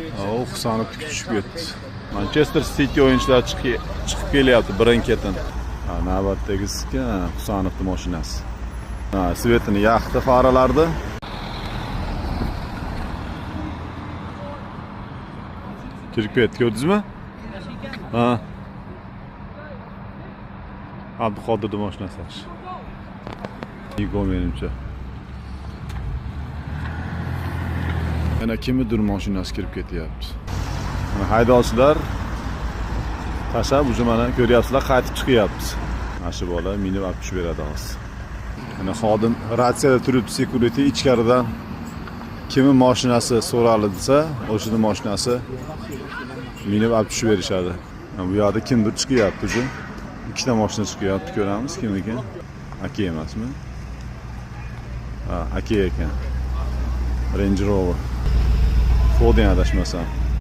Husanov tushib ketdi. Manchester City o'yinchilari chiqib kelyapti birin-ketin. Navbatdagisi Husanovning mashinasi. Svetini yoqdi faralarni. Kirib ketdi, ko'rdingizmi? Abduqodirning mashinasi. Igor menimcha. Yana kimnidir mashinasi kirib ketyapti. Haydovchilar tashlab mana ko'ryapsizlar, qaytib chiqyapti. Mana shu bola minib olib tushib beradi hozir. Mana xodim ratsiyada turib, security ichkaridan kimning mashinasi so'raldi desa, o'shining mashinasi minib olib tushib berishadi. Bu yerda kimdir chiqyapti o'zi. Ikkita mashina chiqyapti, ko'ramiz kimniki. Aka emasmi? Aka ekan. Range Rover. Ford adashmasam.